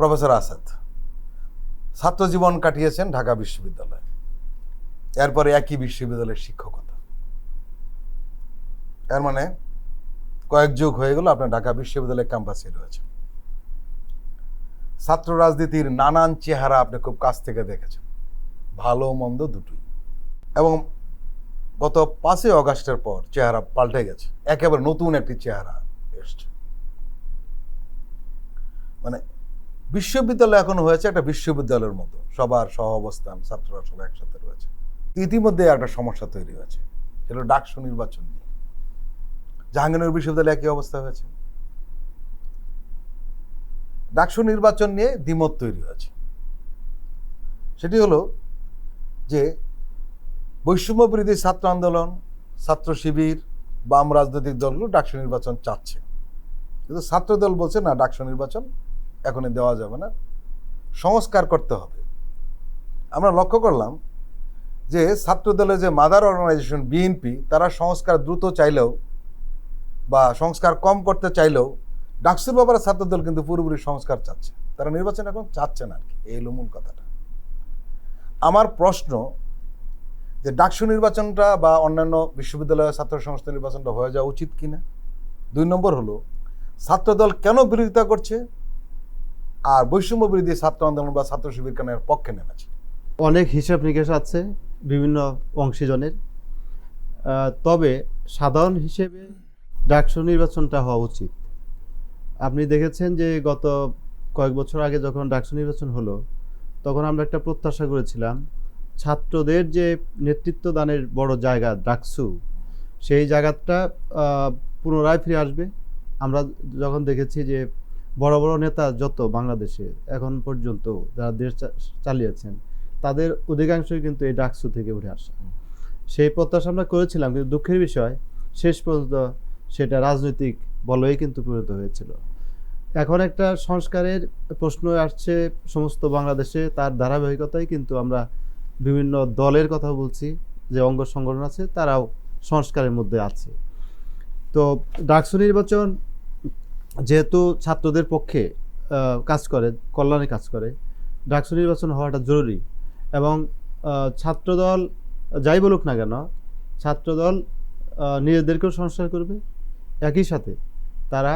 Professor Asad ছাত্র জীবন কাটিয়েছেন ঢাকা বিশ্ববিদ্যালয়ে, এরপরে একই বিশ্ববিদ্যালয়ের শিক্ষকতা। এর মানে কয়েক যুগ হয়ে গেল আপনার ঢাকা বিশ্ববিদ্যালয়ের ক্যাম্পাসে রয়েছে। ছাত্র রাজনীতির নানান চেহারা আপনি খুব কাছ থেকে দেখেছেন, ভালো মন্দ দুটোই। এবং গত 5ই অগাস্টের পর চেহারা পাল্টে গেছে, একেবারে নতুন একটি চেহারা এসছে। মানে বিশ্ববিদ্যালয় এখন হয়েছে একটা বিশ্ববিদ্যালয়ের মতো, সবার সহ অবস্থান, ছাত্ররা সবাই একসাথে রয়েছে। ইতিমধ্যে একটা সমস্যা তৈরি হয়েছে, সেটা ডাকসু নির্বাচন নিয়ে। জাহাঙ্গীরনগর বিশ্ববিদ্যালয়ে একই অবস্থা হয়েছে, ডাকসু নির্বাচন নিয়ে দ্বিমত তৈরি হয়েছে। সেটি হলো যে বৈষম্য বিরোধী ছাত্র আন্দোলন, ছাত্র শিবির, বাম রাজনৈতিক দলগুলো ডাকসু নির্বাচন চাচ্ছে, কিন্তু ছাত্র দল বলছে না, ডাকসু নির্বাচন এখনই দেওয়া যাবে না, সংস্কার করতে হবে। আমরা লক্ষ্য করলাম যে ছাত্র দলের যে মাদার অর্গানাইজেশন বিএনপি, তারা সংস্কার দ্রুত চাইলেও বা সংস্কার কম করতে চাইলেও ডাকসুর ব্যাপারে ছাত্র দল কিন্তু পুরোপুরি সংস্কার চাচ্ছে, তারা নির্বাচন এখন চাচ্ছে না আর কি। এই হলো মূল কথাটা। আমার প্রশ্ন যে ডাকসু নির্বাচনটা বা অন্যান্য বিশ্ববিদ্যালয়ের ছাত্র সংস্থা নির্বাচনটা হয়ে যাওয়া উচিত কিনা। 2 নম্বর হলো ছাত্রদল কেন বিরোধিতা করছে, আর বৈষম্য বিরোধী ছাত্র আন্দোলন বা ছাত্র শিবির কেন এর পক্ষে নেমেছে। অনেক হিসাব নিকাশ আছে বিভিন্ন অংশীজনের, তবে সাধারণ হিসেবে ডাকসু নির্বাচনটা হওয়া উচিত। আপনি দেখেছেন যে গত কয়েক বছর আগে যখন ডাকসু নির্বাচন হলো, তখন আমরা একটা প্রত্যাশা করেছিলাম ছাত্রদের যে নেতৃত্ব দানের বড় জায়গা ডাকসু, সেই জায়গাটা পুনরায় ফিরে আসবে। আমরা যখন দেখেছি যে বড় বড় নেতা যত বাংলাদেশে এখন পর্যন্ত যারা দেশ চালিয়েছেন, তাদের অধিকাংশই কিন্তু এই ডাকসু থেকে উঠে আসা। সেই প্রত্যাশা আমরা করেছিলাম, কিন্তু দুঃখের বিষয় শেষ পর্যন্ত সেটা রাজনৈতিক বলয়ে কিন্তু পরিণত হয়েছিল। এখন একটা সংস্কারের প্রশ্ন আসছে সমস্ত বাংলাদেশে, তার ধারাবাহিকতায় কিন্তু আমরা বিভিন্ন দলের কথা বলছি, যে অঙ্গ সংগঠন আছে তারাও সংস্কারের মধ্যে আছে। তো ডাকসু নির্বাচন যেহেতু ছাত্রদের পক্ষে কাজ করে, কল্যাণে কাজ করে, ডাকসু নির্বাচন হওয়াটা জরুরি। এবং ছাত্রদল যাই বলুক না কেন, ছাত্রদল নিজেদেরকেও সংস্কার করবে, একই সাথে তারা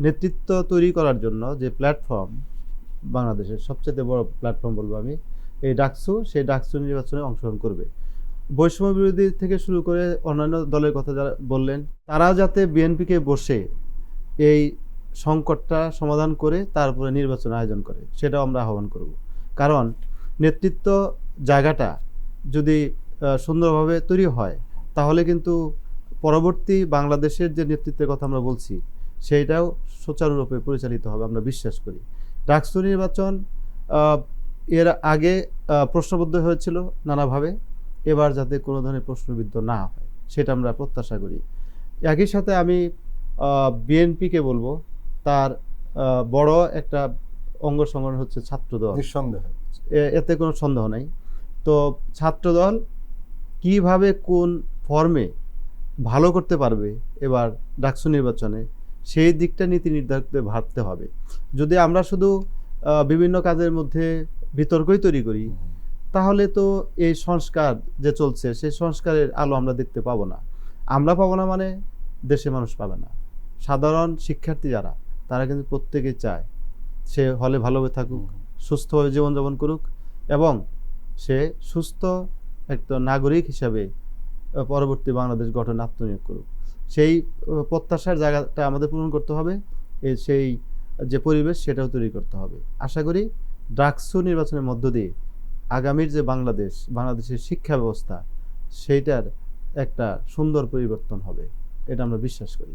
নেতৃত্ব তৈরি করার জন্য যে প্ল্যাটফর্ম, বাংলাদেশের সবচেয়ে বড় প্ল্যাটফর্ম বলবো আমি, এই ডাকসু, সেই ডাকসু নির্বাচনে অংশগ্রহণ করবে। বৈষম্য বিরোধী থেকে শুরু করে অন্যান্য দলের কথা যারা বললেন, তারা যাতে বিএনপিকে বসে এই সংকটটা সমাধান করে তারপরে নির্বাচন আয়োজন করে, সেটাও আমরা আহ্বান করব। কারণ নেতৃত্ব জায়গাটা যদি সুন্দরভাবে তৈরি হয়, তাহলে কিন্তু পরবর্তী বাংলাদেশের যে নেতৃত্বের কথা আমরা বলছি, সেইটাও সুচারুরূপে পরিচালিত হবে আমরা বিশ্বাস করি। ডাকসু নির্বাচন এর আগে প্রশ্নবদ্ধ হয়েছিল নানাভাবে, এবার যাতে কোনো ধরনের প্রশ্নবিদ্ধ না হয় সেটা আমরা প্রত্যাশা করি। একই সাথে আমি বিএনপিকে বলবো, তার বড় একটা অঙ্গ সংগঠন হচ্ছে ছাত্রদল, নিঃসন্দেহে এতে কোনো সন্দেহ নাই। তো ছাত্রদল কিভাবে কোন ফর্মে ভালো করতে পারবে এবার ডাকসু নির্বাচনে, সেই দিকটা নীতি নির্ধারকদের ভাবতে হবে। যদি আমরা শুধু বিভিন্ন কাজের মধ্যে বিতর্কই তৈরি করি, তাহলে তো এই সংস্কার যে চলছে সেই সংস্কারের আলো আমরা দেখতে পাবো না। আমরা পাবো না মানে দেশের মানুষ পাবে না। সাধারণ শিক্ষার্থী যারা, তারা কিন্তু প্রত্যেকেই চায় সে হলে ভালোভাবে থাকুক, সুস্থভাবে জীবনযাপন করুক এবং সে সুস্থ একটা নাগরিক হিসাবে পরবর্তী বাংলাদেশ গঠনে আত্মনিয়োগ করুক। সেই প্রত্যাশার জায়গাটা আমাদের পূরণ করতে হবে, সেই যে পরিবেশ সেটাও তৈরি করতে হবে। আশা করি ডাকসু নির্বাচনের মধ্য দিয়ে আগামীর যে বাংলাদেশের শিক্ষা ব্যবস্থা, সেইটার একটা সুন্দর পরিবর্তন হবে, এটা আমরা বিশ্বাস করি।